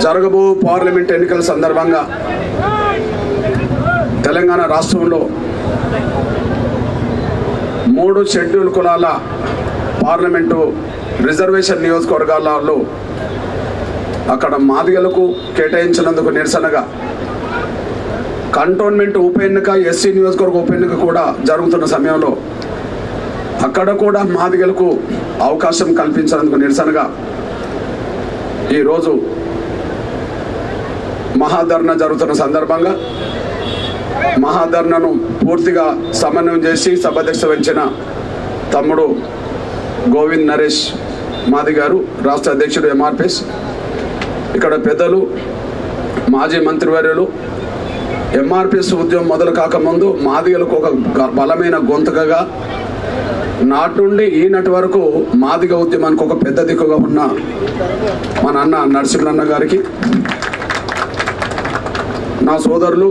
జరగబో parliament ఎన్నికల సందర్భంగా తెలంగాణ రాష్ట్రంలో 3 షెడ్యూల్ కులాల పార్లమెంటు రిజర్వేషన్ నియోజకవర్గాలలో అక్కడ మాదిగలకు కేటాయించినందుకు నిరసనగా కంటోన్మెంట్ ఉప ఎన్నిక, ఎస్సీ నియోజకవర్గ ఉప ఎన్నిక కూడా జరుగుతున్న సమయంలో అక్కడ కూడా మాదిగలకు అవకాశం కల్పించినందుకు నిరసనగా ఈరోజు మహాధర్నా జరుగుతున్న సందర్భంగా మహాధర్నాను పూర్తిగా సమన్వయం చేసి సభాధ్యక్షత వహించిన తమ్ముడు గోవింద్ నరేష్ మాది గారు, రాష్ట్ర అధ్యక్షుడు ఎంఆర్పిఎస్, ఇక్కడ పెద్దలు మాజీ మంత్రివర్యులు, ఎంఆర్పిఎస్ ఉద్యమం మొదలు కాకముందు మాదిగలకు ఒక బలమైన గొంతుకగా నాటి నుండి ఈనాటి వరకు మాదిగ ఉద్యమానికి ఒక పెద్ద దిక్కుగా ఉన్న మా నాన్న నరసింహన్న గారికి, నా సోదరులు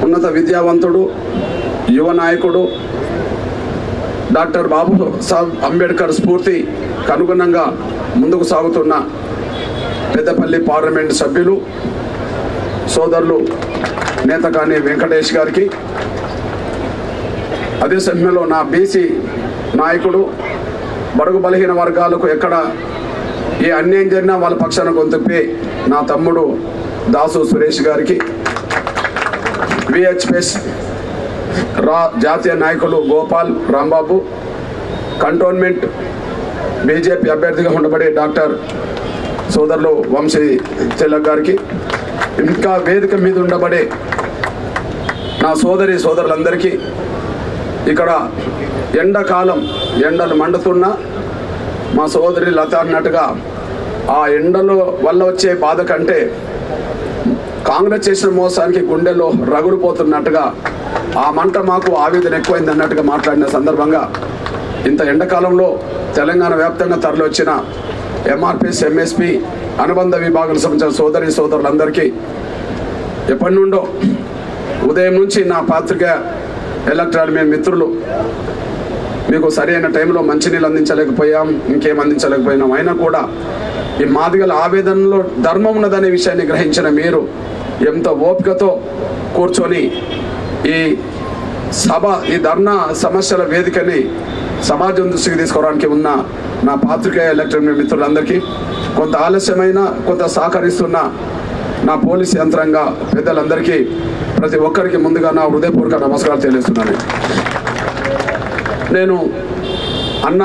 ఉన్నత విద్యావంతుడు, యువ నాయకుడు డాక్టర్ బాబు సాహెబ్ అంబేద్కర్ స్ఫూర్తికి అనుగుణంగా ముందుకు సాగుతున్న పెద్దపల్లి పార్లమెంట్ సభ్యులు సోదరులు నేతకాని వెంకటేష్ గారికి, అదే సమయంలో నా బీసీ నాయకుడు, బడుగు బలహీన వర్గాలకు ఎక్కడ ఏ అన్యాయం జరిగినా వాళ్ళ పక్షాన గొంతుపే నా తమ్ముడు దాసు సురేష్ గారికి, విహెచ్పిఎస్ జాతీయ నాయకులు గోపాల్ రాంబాబు, కంటోన్మెంట్ బీజేపీ అభ్యర్థిగా ఉండబడే డాక్టర్ సోదరులు వంశీ తిలక్ గారికి, ఇంకా వేదిక మీద ఉండబడే నా సోదరులందరికీ, ఇక్కడ ఎండాకాలం ఎండలు మండుతున్నా మా సోదరి లత అన్నట్టుగా ఆ ఎండల వల్ల వచ్చే బాధ కంటే కాంగ్రెస్ చేసిన మోసానికి గుండెల్లో రగులుపోతున్నట్టుగా ఆ మంట మాకు ఆవేదన ఎక్కువైంది అన్నట్టుగా మాట్లాడిన సందర్భంగా ఇంత ఎండాకాలంలో తెలంగాణ వ్యాప్తంగా తరలివచ్చిన ఎంఆర్పిఎస్, ఎంఎస్పి అనుబంధ విభాగాలకు సంబంధించిన సోదరులందరికీ ఎప్పటి నుండో ఉదయం నుంచి నా పాత్రిక ఎలక్ట్రానిక్ మిత్రులు మీకు సరైన టైంలో మంచినీళ్ళు అందించలేకపోయాం, ఇంకేం అందించలేకపోయినాం, అయినా కూడా ఈ మాదిగల ఆవేదనలో ధర్మం ఉన్నదనే విషయాన్ని గ్రహించిన మీరు ఎంతో ఓపికతో కూర్చొని ఈ ధర్నా సమస్యల వేదికని సమాజం దృష్టికి తీసుకోవడానికి ఉన్న నా పాత్రికేయ ఎలక్ట్రానిక్ మిత్రులందరికీ, కొంత ఆలస్యమైన కొంత సహకరిస్తున్న నా పోలీస్ యంత్రాంగ పెద్దలందరికీ ప్రతి ఒక్కరికి ముందుగా నా హృదయపూర్వక నమస్కారాలు తెలియజేస్తున్నాను. నేను అన్న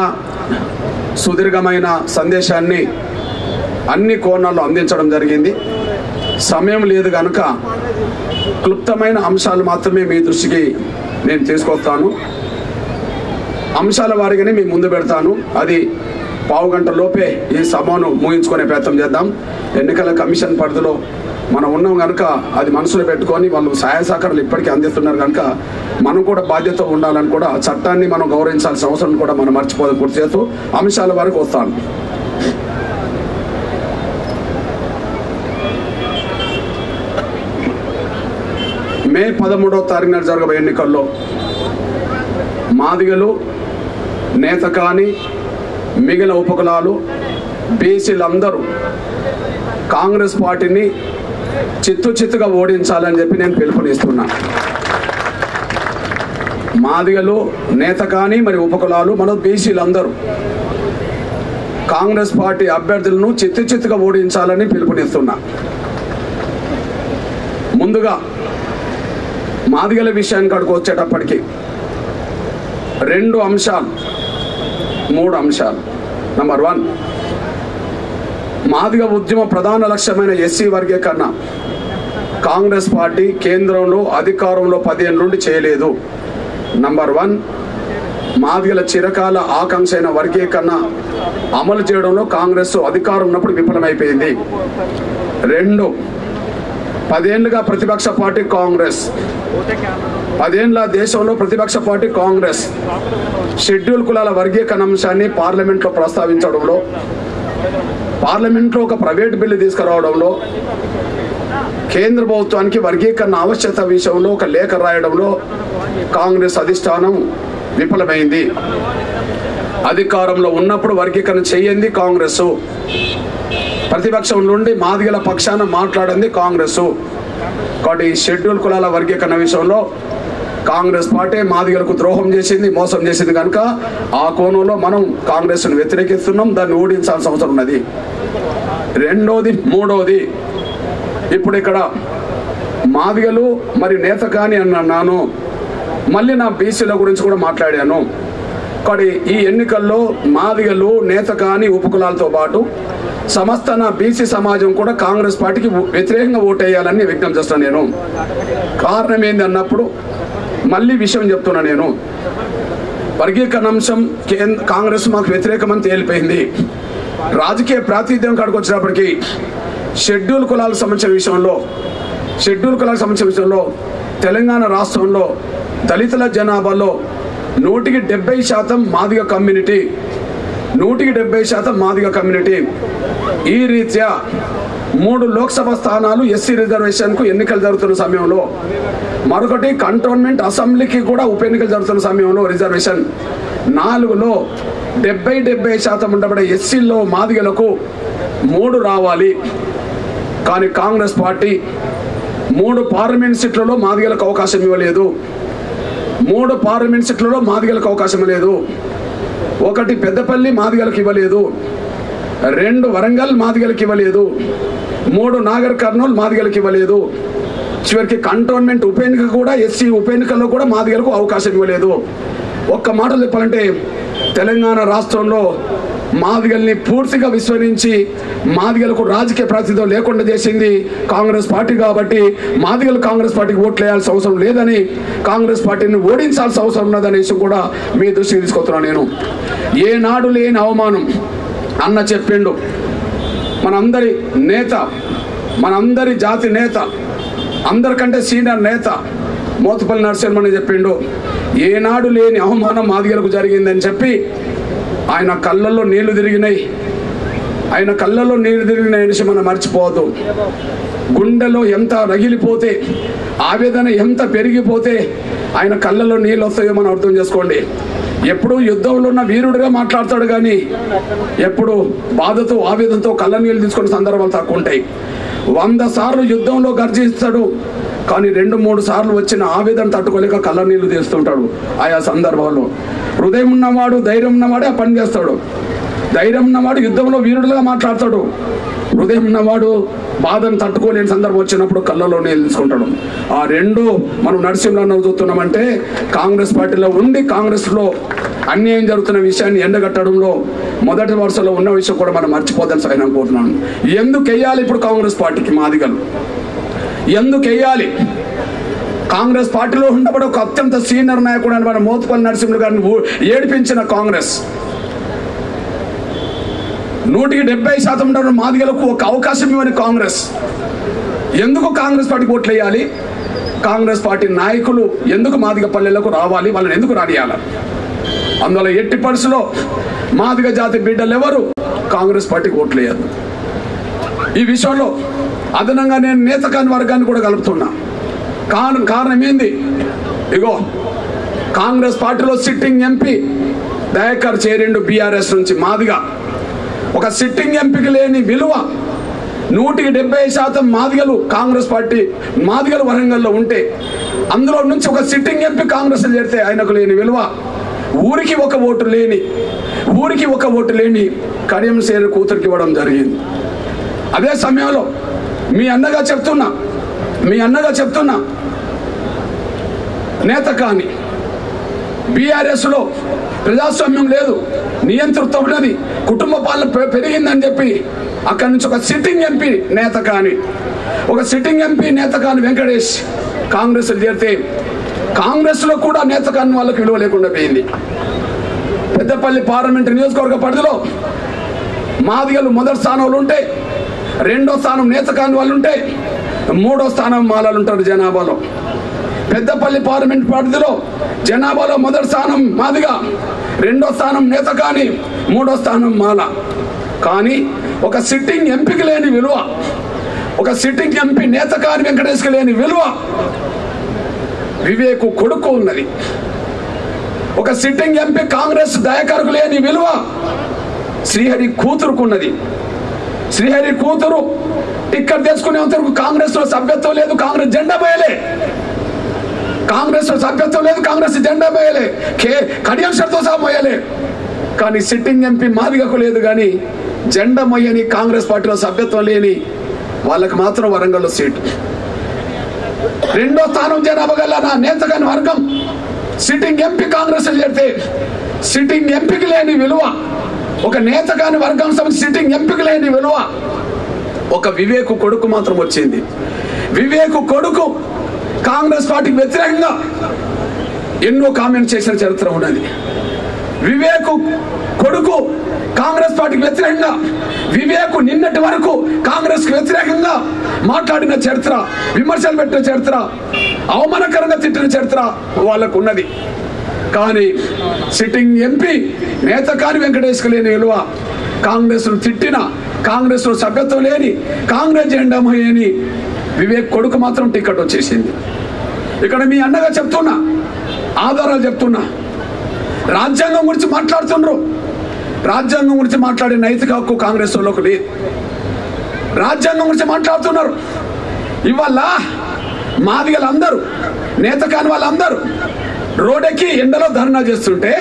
సుదీర్ఘమైన సందేశాన్ని అన్ని కోణాల్లో అందించడం జరిగింది. సమయం లేదు కనుక క్లుప్తమైన అంశాలు మాత్రమే మీ దృష్టికి నేను తీసుకొస్తాను. అంశాల వారిగానే మీ ముందు పెడతాను. అది పావుగంట లోపే ఈ సభను ముగించుకునే ప్రయత్నం చేద్దాం. ఎన్నికల కమిషన్ పరిధిలో మనం ఉన్నాం కనుక అది మనసులో పెట్టుకొని వాళ్ళు సహాయ సహకారాలు ఇప్పటికీ అందిస్తున్నారు కనుక మనం కూడా బాధ్యత ఉండాలని కూడా చట్టాన్ని మనం గౌరవించాల్సిన అవసరం కూడా మనం మర్చిపోదాం. గుర్తు చేస్తూ అంశాల వరకు వస్తాను. మే 13వ తారీఖున జరగబోయే ఎన్నికల్లో మాదిగలు, నేత కాని మిగిలిన ఉపకులాలు, బీసీలందరూ కాంగ్రెస్ పార్టీని చిత్తుగా ఓడించాలని చెప్పి నేను పిలుపునిస్తున్నా. మాదిగలు, నేత కాని మరి ఉపకులాలు, మన బీసీలందరూ కాంగ్రెస్ పార్టీ అభ్యర్థులను చిత్తుగా ఓడించాలని పిలుపునిస్తున్నా. ముందుగా మాదిగల విషయానికి అక్కడికి వచ్చేటప్పటికి 3 అంశాలు. నంబర్ 1, మాదిగ ఉద్యమ ప్రధాన లక్ష్యమైన ఎస్సీ వర్గీకరణ కాంగ్రెస్ పార్టీ కేంద్రంలో అధికారంలో 10 ఏళ్ళ నుండి చేయలేదు. నంబర్ 1, మాదిగల చిరకాల ఆకాంక్ష అయిన వర్గీకరణ అమలు చేయడంలో కాంగ్రెస్ అధికారం ఉన్నప్పుడు విఫలమైపోయింది. 2, 10 ఏళ్ళుగా ప్రతిపక్ష పార్టీ కాంగ్రెస్, 10 ఏళ్ళ దేశంలో ప్రతిపక్ష పార్టీ కాంగ్రెస్ షెడ్యూల్ కులాల వర్గీకరణ అంశాన్ని పార్లమెంట్లో ప్రస్తావించడంలో, పార్లమెంట్లో ఒక ప్రైవేట్ బిల్లు తీసుకురావడంలో, కేంద్ర ప్రభుత్వానికి వర్గీకరణ ఆవశ్యకత విషయంలో ఒక లేఖ రాయడంలో కాంగ్రెస్ అధిష్టానం విఫలమైంది. అధికారంలో ఉన్నప్పుడు వర్గీకరణ చేయండి కాంగ్రెస్, ప్రతిపక్షం నుండి మాదిగల పక్షాన మాట్లాడింది కాంగ్రెస్. కాబట్టి షెడ్యూల్ కులాల వర్గీకరణ విషయంలో కాంగ్రెస్ పార్టీ మాదిగలకు ద్రోహం చేసింది, మోసం చేసింది కనుక ఆ కోణంలో మనం కాంగ్రెస్ను వ్యతిరేకిస్తున్నాం, దాన్ని ఓడించాల్సిన అవసరం ఉన్నది. రెండోది, మూడోది, ఇప్పుడు ఇక్కడ మాదిగలు మరి నేత కాని అన్నాను, మళ్ళీ నా బీసీల గురించి కూడా మాట్లాడాను. కాబట్టి ఈ ఎన్నికల్లో మాదిగలు నేత కాని ఉపకులాలతో పాటు సమస్త నా బీసీ సమాజం కూడా కాంగ్రెస్ పార్టీకి వ్యతిరేకంగా ఓటేయాలని విజ్ఞప్తి చేస్తాను. నేను కారణం ఏంది అన్నప్పుడు మళ్ళీ విషయం చెప్తున్నా. నేను వర్గీకరణ అంశం కాంగ్రెస్ మాకు వ్యతిరేకమని తేలిపోయింది. రాజకీయ ప్రాతినిధ్యం కాడికి వచ్చినప్పటికీ షెడ్యూల్ కులాలకు సంబంధించిన విషయంలో తెలంగాణ రాష్ట్రంలో దళితుల జనాభాలో 170% మాదిగ కమ్యూనిటీ, 170% మాదిగ కమ్యూనిటీ. ఈ రీత్యా 3 లోక్సభ స్థానాలు ఎస్సీ రిజర్వేషన్కు ఎన్నికలు జరుగుతున్న సమయంలో, మరొకటి కంటోన్మెంట్ అసెంబ్లీకి కూడా ఉప ఎన్నికలు జరుగుతున్న సమయంలో రిజర్వేషన్ 4లో 70% ఉండబడే ఎస్సీల్లో మాదిగలకు 3 రావాలి. కానీ కాంగ్రెస్ పార్టీ 3 పార్లమెంట్ సీట్లలో మాదిగలకు అవకాశం ఇవ్వలేదు. 3 పార్లమెంట్ సీట్లలో మాదిగలకు అవకాశం ఇవ్వలేదు. 1 పెద్దపల్లి మాదిగలకు ఇవ్వలేదు, 2 వరంగల్ మాదిగలకు ఇవ్వలేదు, 3 నాగర్ కర్నూలు మాదిగలకు ఇవ్వలేదు. చివరికి కంటోన్మెంట్ ఉప ఎన్నిక కూడా ఎస్సీ ఉప ఎన్నికల్లో కూడా మాదిగలకు అవకాశం ఇవ్వలేదు. ఒక్క మాట చెప్పాలంటే తెలంగాణ రాష్ట్రంలో మాదిగల్ని పూర్తిగా విస్మరించి మాదిగలకు రాజకీయ ప్రాతినిధ్యం లేకుండా చేసింది కాంగ్రెస్ పార్టీ. కాబట్టి మాదిగలు కాంగ్రెస్ పార్టీకి ఓట్లు వేయాల్సిన అవసరం లేదని, కాంగ్రెస్ పార్టీని ఓడించాల్సిన అవసరం ఉన్నదనే విషయం కూడా మీ దృష్టికి తీసుకొస్తున్నాను. నేను ఏనాడు లేని అవమానం అన్న చెప్పిండు. మనందరి నేత, మనందరి జాతి నేత, అందరికంటే సీనియర్ నేత మోతుపల్లి నరసింహని చెప్పిండు, ఏనాడు లేని అవమానం మాదిగలకు జరిగిందని చెప్పి ఆయన కళ్ళల్లో నీళ్లు తిరిగినాయి. విషయం మనం మర్చిపోవద్దు. గుండెలో ఎంత రగిలిపోతే, ఆవేదన ఎంత పెరిగిపోతే ఆయన కళ్ళల్లో నీళ్ళు వస్తాయో మనం అర్థం చేసుకోండి. ఎప్పుడు యుద్ధంలో ఉన్న వీరుడిగా మాట్లాడతాడు కానీ ఎప్పుడు బాధతో ఆవేదనతో కళ్ళ నీళ్ళు తీసుకునే సందర్భాలు తక్కువ ఉంటాయి. 100 సార్లు యుద్ధంలో గర్జిస్తాడు కానీ 2-3 సార్లు వచ్చిన ఆవేదన తట్టుకోలేక కళ్ళ నీళ్లు తీస్తుంటాడు. ఆయా సందర్భాల్లో హృదయం ఉన్నవాడు, ధైర్యం ఉన్నవాడే ఆ పని చేస్తాడు. ధైర్యం ఉన్నవాడు యుద్ధంలో వీరుడుగా మాట్లాడతాడు. హృదయం ఉన్నవాడు బాధను తట్టుకోలేని సందర్భం వచ్చినప్పుడు కళ్ళలో నీళ్ళు తీసుకుంటాడు. ఆ 2 మనం నరసింహరావు చూస్తున్నామంటే కాంగ్రెస్ పార్టీలో ఉండి కాంగ్రెస్లో అన్యాయం జరుగుతున్న విషయాన్ని ఎండగట్టడంలో మొదటి వరుసలో ఉన్న విషయం కూడా మనం మర్చిపోద్దని ఆయన అనుకుంటున్నాను. ఎందుకు వెయ్యాలి ఇప్పుడు కాంగ్రెస్ పార్టీకి మాదిగలు? ఎందుకు వెయ్యాలి? కాంగ్రెస్ పార్టీలో ఉండబడి ఒక అత్యంత సీనియర్ నాయకుడు అని మన మోతుపల్లి నరసింహులు గారిని ఏడిపించిన కాంగ్రెస్ 170% ఉన్న మాదిగలకు ఒక అవకాశం ఇవ్వని కాంగ్రెస్ ఎందుకు కాంగ్రెస్ పార్టీకి ఓట్లు వేయాలి? కాంగ్రెస్ పార్టీ నాయకులు ఎందుకు మాదిగ పల్లెలకు రావాలి? వాళ్ళని ఎందుకు రానియాలి? అందువల్ల ఎట్టి పరిస్థితుల్లో మాదిగ జాతి బిడ్డలు ఎవరు కాంగ్రెస్ పార్టీకి ఓట్లు వేయద్దు. ఈ విషయంలో అదనంగా నేను నేతకాని వర్గాన్ని కూడా కలుపుతున్నా. కారణం ఏంది? ఇగో కాంగ్రెస్ పార్టీలో సిట్టింగ్ ఎంపీ దయాకర్ చేరిండు బీఆర్ఎస్ నుంచి. మాదిగా ఒక సిట్టింగ్ ఎంపీకి లేని విలువ 170% మాదిగలు కాంగ్రెస్ పార్టీ మాదిగలు వరంగల్లో ఉంటే అందులో నుంచి ఒక సిట్టింగ్ ఎంపీ కాంగ్రెస్ చేరితే ఆయనకు లేని విలువ ఊరికి ఒక ఓటు లేని కడియం సేన కూతురికి ఇవ్వడం జరిగింది. అదే సమయంలో మీ అన్నగా చెప్తున్నా నేత కానీ బీఆర్ఎస్లో ప్రజాస్వామ్యం లేదు, నియంతృత్వం ఉన్నది, కుటుంబ పాలన పెరిగిందని చెప్పి అక్కడి నుంచి ఒక సిట్టింగ్ ఎంపీ నేత కాని వెంకటేష్ కాంగ్రెస్ చేరితే కాంగ్రెస్లో కూడా నేత కాని వాళ్ళకి విలువ లేకుండా పోయింది. పెద్దపల్లి పార్లమెంటు నియోజకవర్గ పరిధిలో మాదిగలు మొదటి స్థానంలో ఉంటే, 2వ స్థానం నేత కాని వాళ్ళు ఉంటే, 3వ స్థానం మాలలు ఉంటారు జనాభాలో. పెద్దపల్లి పార్లమెంట్ పరిధిలో జనాభాలో మొదటి స్థానం మాదిగా, 2వ స్థానం నేత కాని, 3వ స్థానం మాల. కానీ ఒక సిట్టింగ్ ఎంపీకి లేని విలువ, ఒక సిట్టింగ్ ఎంపీ నేత కాని వెంకటేష్కి లేని విలువ వివేకు కొడుకు ఉన్నది. ఒక సిట్టింగ్ ఎంపీ కాంగ్రెస్ దయాకరకు లేని విలువ శ్రీహరి కూతురుకున్నది. శ్రీహరి కూతురు ఇక్కడ తెచ్చుకునేంతవరకు కాంగ్రెస్ లో సభ్యత్వం లేదు, కాంగ్రెస్ జెండా మోయలే. కాంగ్రెస్ లో సభ్యత్వం లేదు, కాంగ్రెస్ జెండా మోయలే, కడియం షర్తో సహా మోయలే. కానీ సిట్టింగ్ ఎంపీ మాదిగకు లేదు, కానీ జెండా మొయ్యని కాంగ్రెస్ పార్టీలో సభ్యత్వం లేని వాళ్ళకి మాత్రం వరంగల్లో సీటు. రెండో స్థానం జనాభా గల నా నేతగాని వర్గం సిట్టింగ్ ఎంపీ కాంగ్రెస్ చేరితే సిట్టింగ్ ఎంపీకి లేని విలువ, ఒక నేతగాని వర్గం సిట్టింగ్ ఎంపీకి లేని విలువ ఒక వివేకు కొడుకు మాత్రం వచ్చింది. వివేకు కొడుకు కాంగ్రెస్ పార్టీకి వ్యతిరేకంగా ఎన్నో కామెంట్ చేసిన చరిత్ర ఉన్నది. వివేకు కొడుకు కాంగ్రెస్ పార్టీకి వ్యతిరేకంగా, వివేకు నిన్నటి వరకు కాంగ్రెస్ కు వ్యతిరేకంగా మాట్లాడిన చరిత్ర, విమర్శలు పెట్టిన చరిత్ర, అవమానకరంగా తిట్టిన చరిత్ర వాళ్ళకు ఉన్నది. కానీ సిట్టింగ్ ఎంపీ నేతకాని వెంకటేశ్వర లేని విలువ, కాంగ్రెస్ ను తిట్టిన, కాంగ్రెస్ లో సభ్యత్వం లేని, కాంగ్రెస్ జెండా మోయని వివేక్ కొడుకు మాత్రం టికెట్ వచ్చేసింది. ఇక్కడ మీ అన్నగా చెప్తున్నా, ఆధారాలు చెప్తున్నా. రాజ్యాంగం గురించి మాట్లాడుతున్నారు. రాజ్యాంగం గురించి మాట్లాడే నైతిక హక్కు కాంగ్రెస్ వాళ్ళకు లేదు. రాజ్యాంగం గురించి మాట్లాడుతున్నారు. ఇవాళ మాదిగలందరూ, నేతకాని వాళ్ళందరూ రోడ్డెక్కి ఎండలో ధర్నా చేస్తుంటే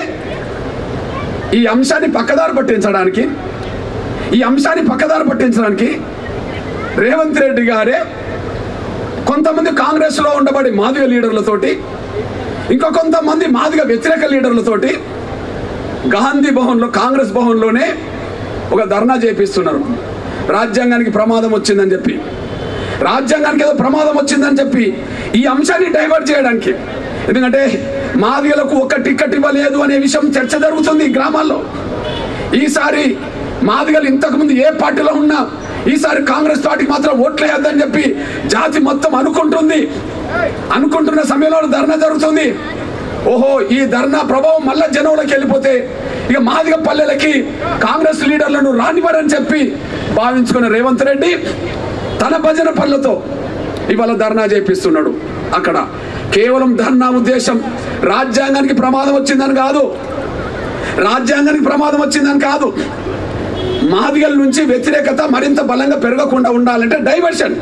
ఈ అంశాన్ని పక్కదారి పట్టించడానికి రేవంత్ రెడ్డి గారే కొంతమంది కాంగ్రెస్ లో ఉండబడి మాదిగ లీడర్లతోటి, ఇంకా కొంతమంది మాదిగ వ్యతిరేక లీడర్లతోటి గాంధీ భవన్లో, కాంగ్రెస్ భవన్లోనే ఒక ధర్నా చేపిస్తున్నారు. రాజ్యాంగానికి ప్రమాదం వచ్చిందని చెప్పి, రాజ్యాంగానికి ఏదో ప్రమాదం వచ్చిందని చెప్పి ఈ అంశాన్ని డైవర్ట్ చేయడానికి. ఎందుకంటే మాదిగలకు ఒక టికెట్ ఇవ్వలేదు అనే విషయం చర్చ జరుగుతుంది గ్రామాల్లో. ఈసారి మాదిగలు ఇంతకుముందు ఏ పార్టీలో ఉన్నా ఈసారి కాంగ్రెస్ పార్టీకి మాత్రం ఓట్లు వేయద్దని చెప్పి జాతి మొత్తం అనుకుంటున్న సమయంలో ధర్నా జరుగుతుంది. ఓహో, ఈ ధర్నా ప్రభావం మళ్ళా జనంలోకి వెళ్ళిపోతే ఇక మాదిగ పల్లెలకి కాంగ్రెస్ లీడర్లను రానివ్వరని చెప్పి భావించుకున్న రేవంత్ రెడ్డి తన భజన పనులతో ఇవాళ ధర్నా చేపిస్తున్నాడు. అక్కడ కేవలం ధర్నా ఉద్దేశం రాజ్యాంగానికి ప్రమాదం వచ్చిందని కాదు, మాదిగల నుంచి వ్యతిరేకత మరింత బలంగా పెరగకుండా ఉండాలంటే డైవర్షన్,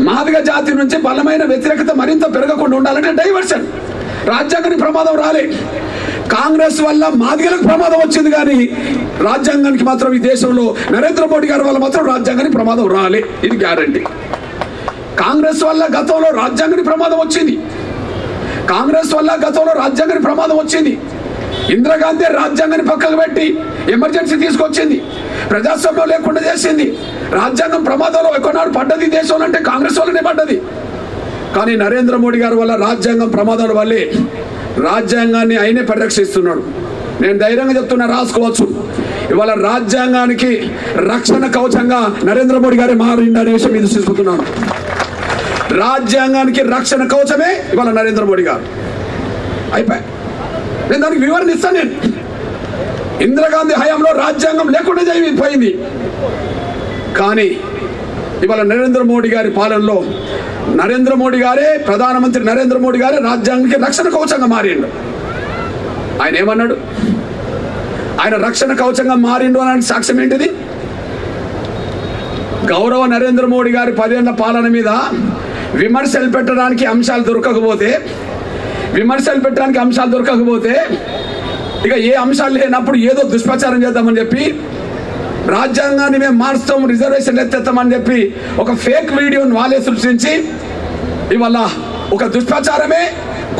మాదిగ జాతి నుంచి బలమైన వ్యతిరేకత మరింత పెరగకుండా ఉండాలంటే డైవర్షన్. రాజ్యాంగానికి ప్రమాదం రాలే, కాంగ్రెస్ వల్ల మాదిగలకు ప్రమాదం వచ్చింది, కానీ రాజ్యాంగానికి మాత్రం ఈ దేశంలో నరేంద్ర మోడీ గారి వల్ల మాత్రం రాజ్యాంగానికి ప్రమాదం రాలే. ఇది గ్యారంటీ. కాంగ్రెస్ వల్ల గతంలో రాజ్యాంగానికి ప్రమాదం వచ్చింది. ఇందిరాగాంధీ రాజ్యాంగాన్ని పక్కకు పెట్టి ఎమర్జెన్సీ తీసుకొచ్చింది, ప్రజాస్వామ్యం లేకుండా చేసింది. రాజ్యాంగం ప్రమాదంలో ఎక్కువనాడు పడ్డది దేశంలో అంటే కాంగ్రెస్ వల్లనే పడ్డది. కానీ నరేంద్ర మోడీ గారి వల్ల రాజ్యాంగం ప్రమాదాల వల్లే రాజ్యాంగాన్ని ఆయనే పరిరక్షిస్తున్నాడు. నేను ధైర్యంగా చెప్తున్నా, రాసుకోవచ్చు. ఇవాళ రాజ్యాంగానికి రక్షణ కవచంగా నరేంద్ర మోడీ గారే మారిండు అనే విషయం మీద చూసుకుంటున్నాను. రాజ్యాంగానికి రక్షణ కవచమే ఇవాళ నరేంద్ర మోడీ గారు. అయిపోయి నేను దానికి వివరణ ఇస్తాను. నేను ఇందిరాగాంధీ హయాంలో రాజ్యాంగం లేకుండా జరిగిపోయింది, కానీ ఇవాళ నరేంద్ర మోడీ గారి పాలనలో నరేంద్ర మోడీ గారే, ప్రధానమంత్రి నరేంద్ర మోడీ గారే రాజ్యాంగానికి రక్షణ కవచంగా మారిండు. ఆయన ఏమన్నాడు? ఆయన రక్షణ కవచంగా మారిండు అనే సాక్ష్యం ఏంటిది? గౌరవ నరేంద్ర మోడీ గారి 10 ఏళ్ల పాలన మీద విమర్శలు పెట్టడానికి అంశాలు దొరకకపోతే ఇక ఏ అంశాలు లేనప్పుడు ఏదో దుష్ప్రచారం చేద్దామని చెప్పి, రాజ్యాంగాన్ని మేము మారుస్తాం, రిజర్వేషన్ ఎత్తేస్తామని చెప్పి ఒక ఫేక్ వీడియోని వాళ్ళే సృష్టించి ఇవాళ ఒక దుష్ప్రచారమే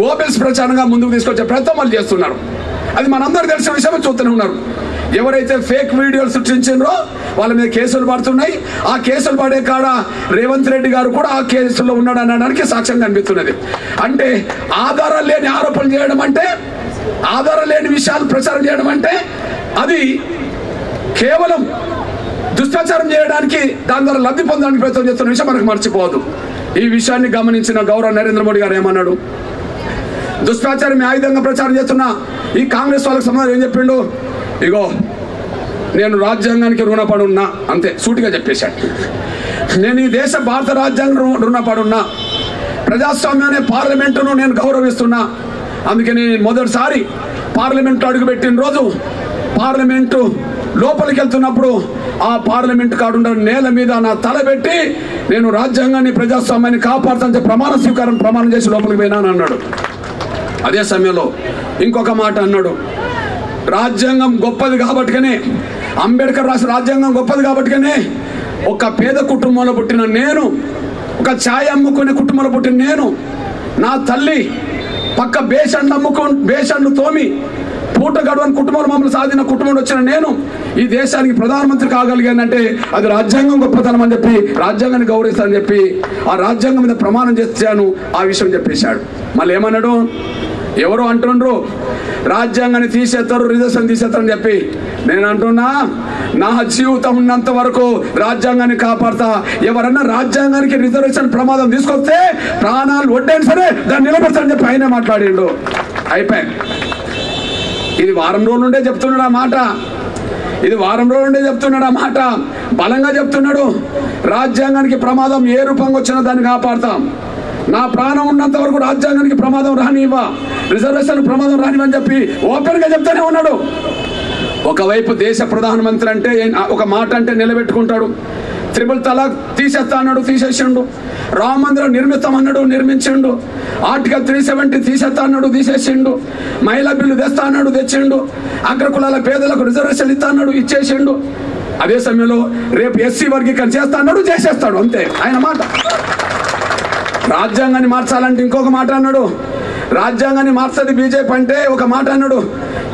గోబెల్స్ ప్రచారంగా ముందుకు తీసుకొచ్చే ప్రయత్నం వాళ్ళు చేస్తున్నారు. అది మనందరూ తెలిసిన విషయమే చూస్తూనే ఉన్నారు. ఎవరైతే ఫేక్ వీడియోలు సృష్టించారో వాళ్ళ మీద కేసులు పడుతున్నాయి. ఆ కేసులు పడే కాడ రేవంత్ రెడ్డి గారు కూడా ఆ కేసుల్లో ఉన్నాడు అనడానికి సాక్ష్యం కనిపిస్తున్నది. అంటే ఆధారాలు లేని ఆరోపణలు చేయడం అంటే, ఆధారం లేని విషయాలు ప్రచారం చేయడం అంటే అది కేవలం దుష్ప్రచారం చేయడానికి, దాని ద్వారా లబ్ధి పొందడానికి ప్రయత్నం చేస్తున్న విషయం మనకు మర్చిపోవద్దు. ఈ విషయాన్ని గమనించిన గౌరవ నరేంద్ర మోడీ గారు ఏమన్నాడు? దుష్ప్రచారం ఆయుధంగా ప్రచారం చేస్తున్న ఈ కాంగ్రెస్ వాళ్ళకి సంబంధం ఏం చెప్పిండు? ఇగో నేను రాజ్యాంగానికి రుణపడి ఉన్నా, అంతే సూటిగా చెప్పేశాడు. నేను ఈ దేశ భారత రాజ్యాంగం రుణపడి ఉన్నా, ప్రజాస్వామ్యాన్ని పార్లమెంటును నేను గౌరవిస్తున్నా, అందుకని మొదటిసారి పార్లమెంట్ అడుగుపెట్టిన రోజు పార్లమెంటు లోపలికి వెళ్తున్నప్పుడు ఆ పార్లమెంట్ కాడున్న నేల మీద నా తల పెట్టి నేను రాజ్యాంగాన్ని ప్రజాస్వామ్యాన్ని కాపాడుతానని ప్రమాణం చేసి లోపలికి పోయినాను అన్నాడు. అదే సమయంలో ఇంకొక మాట అన్నాడు, రాజ్యాంగం గొప్పది కాబట్టికనే, అంబేద్కర్ రాసిన రాజ్యాంగం గొప్పది కాబట్టికనే ఒక పేద కుటుంబంలో పుట్టిన నేను, ఒక ఛాయ్ అమ్ముకునే కుటుంబంలో పుట్టిన నేను, నా తల్లి పక్క బేషన్లు తోమి పూట గడవని కుటుంబంలో మమ్మల్ని సాధిన కుటుంబంలో వచ్చిన నేను ఈ దేశానికి ప్రధానమంత్రి కాగలిగానంటే అది రాజ్యాంగం గొప్పతనం అని చెప్పి రాజ్యాంగాన్ని గౌరవిస్తానని చెప్పి ఆ రాజ్యాంగం మీద ప్రమాణం చేశాను. ఆ విషయం చెప్పేశాడు. మళ్ళీ ఏమన్నాడు, ఎవరు అంటుండ్రు రాజ్యాంగాన్ని తీసేస్తారు, రిజర్వేషన్ తీసేస్తారని చెప్పి. నేను అంటున్నా, నా జీవితం ఉన్నంత వరకు రాజ్యాంగాన్ని కాపాడతా. ఎవరన్నా రాజ్యాంగానికి రిజర్వేషన్ ప్రమాదం తీసుకొస్తే ప్రాణాలు వడ్డైనా సరే దాన్ని నిలబెడతానని చెప్పి ఆయనే మాట్లాడిండు. అయిపోయి ఇది వారం రోజుల నుండే చెప్తున్నాడు ఆ మాట. ఇది వారం రోజుల నుండే చెప్తున్నాడు ఆ మాట. బలంగా చెప్తున్నాడు, రాజ్యాంగానికి ప్రమాదం ఏ రూపంగా వచ్చినా దాన్ని కాపాడతాం. నా ప్రాణం ఉన్నంత వరకు రాజ్యాంగానికి ప్రమాదం రానివ్వ, రిజర్వేషన్ ప్రమాదం రానివ్వని చెప్పి ఓపెన్ గా చెప్తానే ఉన్నాడు. ఒకవైపు దేశ ప్రధానమంత్రి అంటే ఒక మాట అంటే నిలబెట్టుకుంటాడు. త్రిపుల్ తలాక్ తీసేస్తా అన్నాడు, తీసేసిండు. రామ మందిరం నిర్మిస్తామన్నాడు, నిర్మించిండు. ఆర్టికల్ 370 తీసేస్తా అన్నాడు, తీసేసిండు. మహిళా బిల్లు తెస్తా అన్నాడు, తెచ్చిండు. అగ్రకులాల పేదలకు రిజర్వేషన్ ఇస్తా అన్నాడు, ఇచ్చేసిండు. అదే సమయంలో రేపు ఎస్సీ వర్గీకరణ చేస్తా అన్నాడు, చేసేస్తాడు. అంతే ఆయన మాట. రాజ్యాంగాన్ని మార్చాలంటే ఇంకొక మాట అన్నాడు. రాజ్యాంగాన్ని మార్చది బీజేపీ అంటే ఒక మాట అన్నాడు.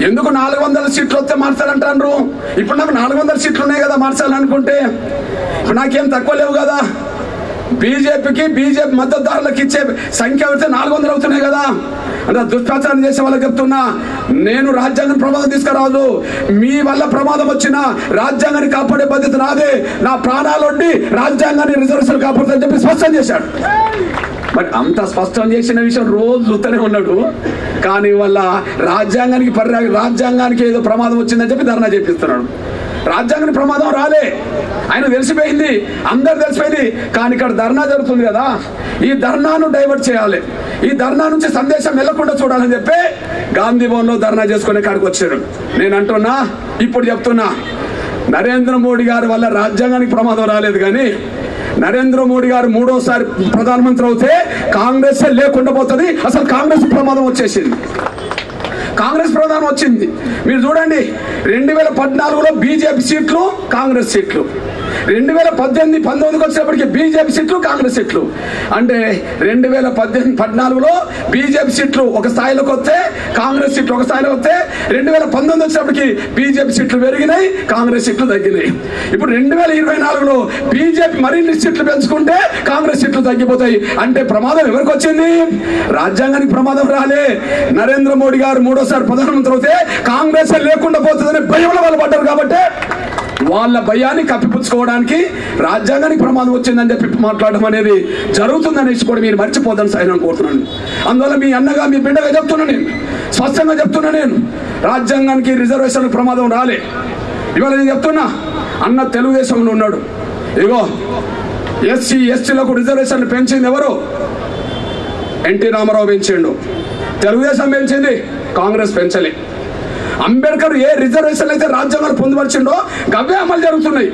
ఎందుకు 400 సీట్లు వస్తే మార్చాలంటారు? ఇప్పుడు నాకు 400 సీట్లు ఉన్నాయి కదా మార్చాలనుకుంటే. ఇప్పుడు నాకేం తక్కువ లేవు కదా. బీజేపీ మద్దతుదారులకు ఇచ్చే సంఖ్య అయితే 400 అవుతున్నాయి కదా. అంటే దుష్ప్రచారం చేసే వాళ్ళకి చెప్తున్నా, నేను రాజ్యాంగం ప్రమాదం తీసుకురాదు. మీ వల్ల ప్రమాదం వచ్చినా రాజ్యాంగాన్ని కాపాడే బాధ్యత నాదే. నా ప్రాణాలు ఉండి రాజ్యాంగాన్ని రిజర్వేషన్ కాపాడుతుందని చెప్పి స్పష్టం చేశాడు. మరి అంత స్పష్టం చేసిన విషయం రోజు చూస్తూనే ఉన్నాడు. కానీ వల్ల రాజ్యాంగానికి ఏదో ప్రమాదం వచ్చిందని చెప్పి ధర్నా చేపిస్తున్నాడు. రాజ్యాంగానికి ప్రమాదం రాలే, ఆయన తెలిసిపోయింది, అందరు తెలిసిపోయింది. కానీ ఇక్కడ ధర్నా జరుగుతుంది కదా, ఈ ధర్నాను డైవర్ట్ చేయాలి, ఈ ధర్నా నుంచి సందేశం వెళ్లకుండా చూడాలని చెప్పి గాంధీ భవన్లో ధర్నా చేసుకునే కాడికి వచ్చారు. నేను అంటున్నా, ఇప్పుడు చెప్తున్నా, నరేంద్ర మోడీ గారి వల్ల రాజ్యాంగానికి ప్రమాదం రాలేదు. కానీ నరేంద్ర మోడీ గారు 3వ ప్రధానమంత్రి అవుతే కాంగ్రెస్ లేకుండా పోతుంది. అసలు కాంగ్రెస్ ప్రమాదం వచ్చేసింది. కాంగ్రెస్ ప్రధానం వచ్చింది. మీరు చూడండి, 2014లో బీజేపీ సీట్లు, కాంగ్రెస్ సీట్లు. 2018-19కి వచ్చేటప్పటికి బీజేపీ సీట్లు, కాంగ్రెస్ సీట్లు. అంటే 2014లో బీజేపీ సీట్లు ఒక స్థాయిలోకి వస్తే, కాంగ్రెస్ సీట్లు ఒక స్థాయిలో వస్తే, 2019 వచ్చేటప్పటికి బీజేపీ సీట్లు పెరిగినాయి, కాంగ్రెస్ సీట్లు తగ్గినాయి. ఇప్పుడు 2024లో బీజేపీ మరిన్ని సీట్లు పెంచుకుంటే కాంగ్రెస్ సీట్లు తగ్గిపోతాయి. అంటే ప్రమాదం ఎవరికి వచ్చింది? రాజ్యాంగానికి ప్రమాదం రాలే. నరేంద్ర మోడీ గారు 3వసారి ప్రధానమంత్రి అవుతే కాంగ్రెస్ లేకుండా పోతుందని భయంలో వాళ్ళు పడ్డారు. కాబట్టి వాళ్ళ భయాన్ని కప్పిపుచ్చుకోవడానికి రాజ్యాంగానికి ప్రమాదం వచ్చిందని చెప్పి మాట్లాడడం అనేది జరుగుతుందనేసి కూడా మీరు మర్చిపోదని సైన్ కోరుతున్నాను. అందువల్ల మీ అన్నగా, మీ బిడ్డగా చెప్తున్నా, నేను స్పష్టంగా చెప్తున్నా, నేను రాజ్యాంగానికి రిజర్వేషన్ ప్రమాదం రాలే. ఇవాళ నేను చెప్తున్నా, అన్న తెలుగుదేశంలో ఉన్నాడు. ఇగో ఎస్సీ ఎస్టీలకు రిజర్వేషన్ పెంచింది ఎవరు? ఎన్టీ రామారావు పెంచిండు. తెలుగుదేశం పెంచింది, కాంగ్రెస్ పెంచలే. అంబేద్కర్ ఏ రిజర్వేషన్ అయితే రాజ్యాంగాలు పొందుపరిచిండో గవే అమలు జరుగుతున్నాయి.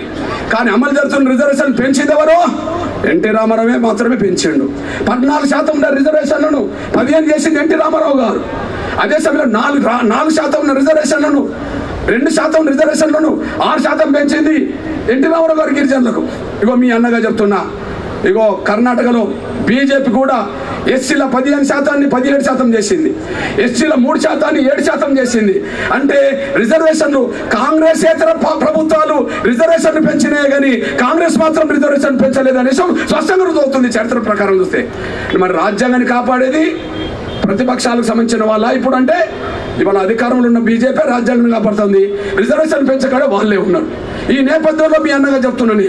కానీ అమలు జరుగుతున్న రిజర్వేషన్ పెంచింది ఎవరు? ఎన్టీ రామారావే మాత్రమే పెంచిండు. 14% ఉన్న రిజర్వేషన్లను 15 చేసింది ఎన్టీ రామారావు గారు. అదే సమయంలో 4% ఉన్న రిజర్వేషన్లను 2% రిజర్వేషన్లను 6% పెంచింది ఎన్టీ రామారావు గారు గిరిజనులకు. ఇగో మీ అన్నగా చెప్తున్నా, ఇగో కర్ణాటకలో బీజేపీ కూడా ఎస్సీల 15%ని 17% చేసింది, ఎస్సీల 3%ని 7% చేసింది. అంటే రిజర్వేషన్లు కాంగ్రెసేతర ప్రభుత్వాలు రిజర్వేషన్ పెంచినాయి కానీ కాంగ్రెస్ మాత్రం రిజర్వేషన్ పెంచలేదు అనే స్పష్టంగా రుజువుతుంది చరిత్ర ప్రకారం చూస్తే. మరి రాజ్యాంగాన్ని కాపాడేది ప్రతిపక్షాలకు సంబంధించిన వాళ్ళ? ఇప్పుడు అంటే ఇవాళ అధికారంలో ఉన్న బీజేపీ రాజ్యాంగం కాపాడుతుంది, రిజర్వేషన్ పెంచగానే వాళ్ళే ఉన్నారు. ఈ నేపథ్యంలో మీ అన్నగా చెప్తున్నాను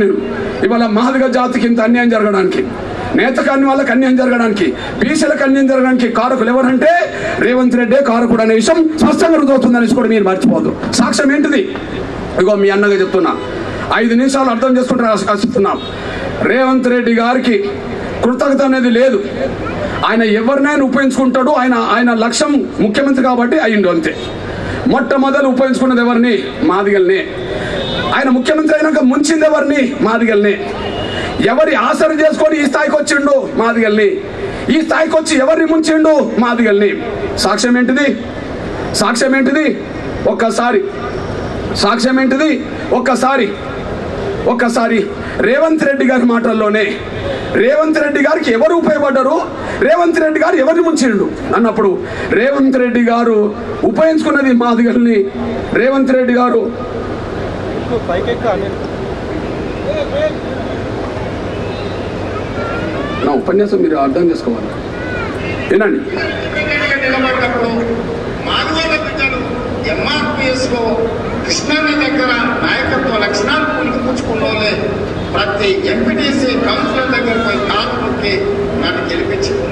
నేను, ఇవాళ మాదిగ జాతికి ఇంత అన్యాయం జరగడానికి, నేతకాన్ని వాళ్ళకి అన్యాయం జరగడానికి, బీసీలకు అన్యాయం జరగడానికి కారకులు ఎవరంటే రేవంత్ రెడ్డి కారకుడు అనే విషయం స్పష్టంగా రుజువుతుందని కూడా మీరు మర్చిపోదు. సాక్ష్యం ఏంటిది? ఇగో మీ అన్నగా చెప్తున్నా, 5 నిమిషాలు అర్థం చేసుకుంటే ఆశిస్తున్నాం. రేవంత్ రెడ్డి గారికి కృతజ్ఞత అనేది లేదు. ఆయన ఎవరినైనా ఉపయోగించుకుంటాడు. ఆయన లక్ష్యం ముఖ్యమంత్రి కాబట్టి అయ్యిండు అంతే. మొట్టమొదలు ఉపయోగించుకున్నది ఎవరిని? మాదిగల్ని. ఆయన ముఖ్యమంత్రి అయినాక ముంచింది ఎవరిని? మాదిగల్ని. ఎవరి ఆసరు చేసుకొని ఈ స్థాయికి వచ్చిండు? మాదిగల్ని. ఈ స్థాయికి వచ్చి ఎవరిని ముంచిండు? మాదిగల్ని. సాక్ష్యం ఏంటిది? సాక్ష్యం ఏంటిది? సాక్ష్యం ఏంటిది? ఒక్కసారి రేవంత్ రెడ్డి గారి మాటల్లోనే రేవంత్ రెడ్డి గారికి ఎవరు ఉపయోగపడ్డారు, రేవంత్ రెడ్డి గారు ఎవరిని ముంచిండు అన్నప్పుడు రేవంత్ రెడ్డి గారు ఉపయోగించుకున్నది మాదిగల్ని. రేవంత్ రెడ్డి గారు నా ఉపన్యాసం మీరు అర్థం చేసుకోవాలి. వినండి. ఎంఆర్పిఎస్ లో కృష్ణన్న దగ్గర నాయకత్వ లక్షణాలు పుణికిపుచ్చుకున్నోలే ప్రతి ఎంపీటీసీ కౌన్సిలర్ దగ్గర పోయి కాలు నొక్కి నన్ను గెలిపించింది.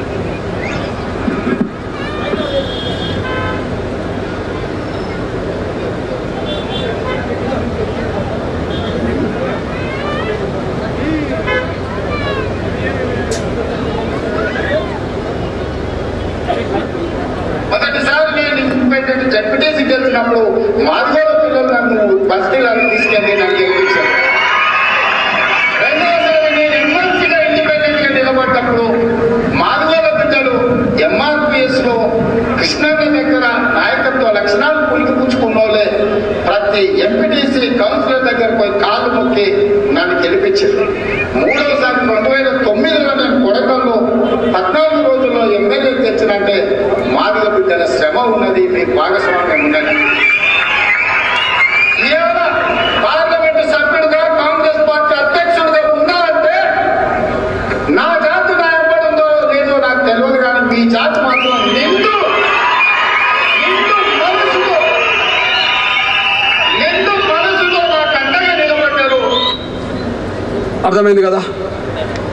మొదటిసారి నేను ఇండిపెండెంట్ జడ్పీటీసీ గెలిచినప్పుడు మాదిగోల పిల్లలు నన్ను బస్తీలను తీసుకెళ్ళి నాకు గెలిపించారు. రెండవసారి నేను ఎమ్మెల్సీగా ఇండిపెండెంట్ గా నిలబడ్డప్పుడు మాదిగోల బిడ్డలు ఎంఆర్పిఎస్ లో కృష్ణన్న దగ్గర నాయకత్వ లక్షణాలు పుణికిపుచ్చుకున్నోలే ప్రతి ఎంపీటీసీ కౌన్సిలర్ దగ్గర పోయి కాళ్ళు మొక్కి నన్ను గెలిపించారు. మూడవసారి 2009లో నేను కొడకల్లో 14 రోజుల్లో ఎమ్మెల్యే తెచ్చినంటే మాదిగ బిడ్డల శ్రమ ఉన్నది, మీ భాగస్వామ్యం ఉన్నది. ఏమైనా పార్లమెంటు సభ్యుడుగా కాంగ్రెస్ పార్టీ అధ్యక్షుడిగా ఉన్నారంటే నా జాతి నా ఎంబడుందో లేదో నాకు తెలియదు, కానీ మీ జాతి మాత్రం నిండు మనసుతో నాకు అండగా నిలబడ్డారు. అర్థమైంది కదా?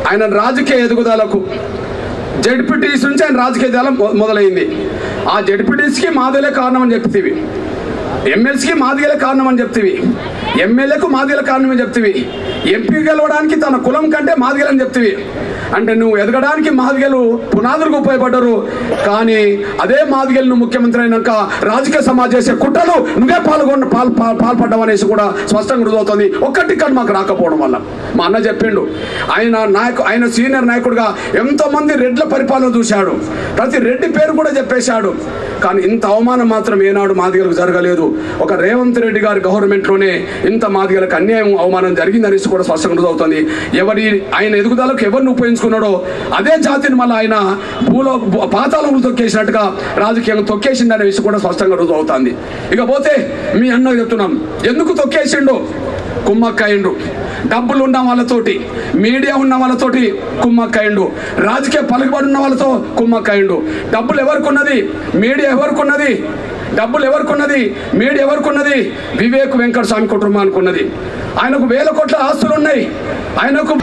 ఆయన రాజకీయ ఎదుగుదలకు జడ్పీటీసీ నుంచి ఆయన రాజకీయ ఎదుగుదల మొదలైంది. ఆ జడ్పీటీసీకి మాదిగలే కారణం అని చెప్తీవి, ఎమ్మెల్సీకి మాదిగలే కారణం అని చెప్తీవి, ఎమ్మెల్యేకు మాదిగల కారణం అని చెప్తీవి, ఎంపీ గెలవడానికి తన కులం కంటే మాదిగలని చెప్తీవి. అంటే నువ్వు ఎదగడానికి మాదిగలు పునాదులకు ఉపయోగపడ్డారు. కానీ అదే మాదిగలు నువ్వు ముఖ్యమంత్రి అయినాక రాజకీయ సమాజం చేసే కుట్రలు నువ్వే పాల్పడ్డావు అనేసి కూడా స్పష్టంగా రుజువుతుంది. ఒక్కటి కానీ మాకు రాకపోవడం వల్ల. మా అన్న చెప్పిండు, ఆయన సీనియర్ నాయకుడిగా ఎంతో మంది రెడ్ల పరిపాలన చూశాడు, ప్రతి రెడ్డి పేరు కూడా చెప్పేశాడు. కానీ ఇంత అవమానం మాత్రం ఏనాడు మాదిగలకు జరగలేదు. ఒక రేవంత్ రెడ్డి గారి గవర్నమెంట్లోనే ఇంత మాదిగలకు అన్యాయం అవమానం జరిగిందనేసి కూడా స్పష్టంగా రుజువుతుంది. ఆయన ఎదుగుదలకు ఎవరిని ఉపయోగించుకున్నాడో అదే జాతిని మళ్ళీ ఆయన పాతాళంలో తొక్కేసినట్టుగా రాజకీయంగా తొక్కేసిండు అనే విషయం కూడా స్పష్టంగా రుజువు అవుతుంది. ఇకపోతే మీ అన్న చెప్తున్నాం, ఎందుకు తొక్కేసిండో కుమ్మక్కయిండు. డబ్బులు ఉన్న వాళ్ళతోటి, మీడియా ఉన్న వాళ్ళతోటి కుమ్మక్కయిండు, రాజకీయ పలుకుబడి ఉన్న వాళ్ళతో కుమ్మక్కయిండు. డబ్బులు ఎవరికున్నది? మీడియా ఎవరికున్నది? డబ్బులు ఎవరికున్నది? మీడియా ఎవరికున్నది? వివేక్ వెంకట స్వామి కుటుంబానికి ఉన్నది. ఆయనకు 1000 కోట్ల ఆస్తులు ఉన్నాయి. ఆయనకు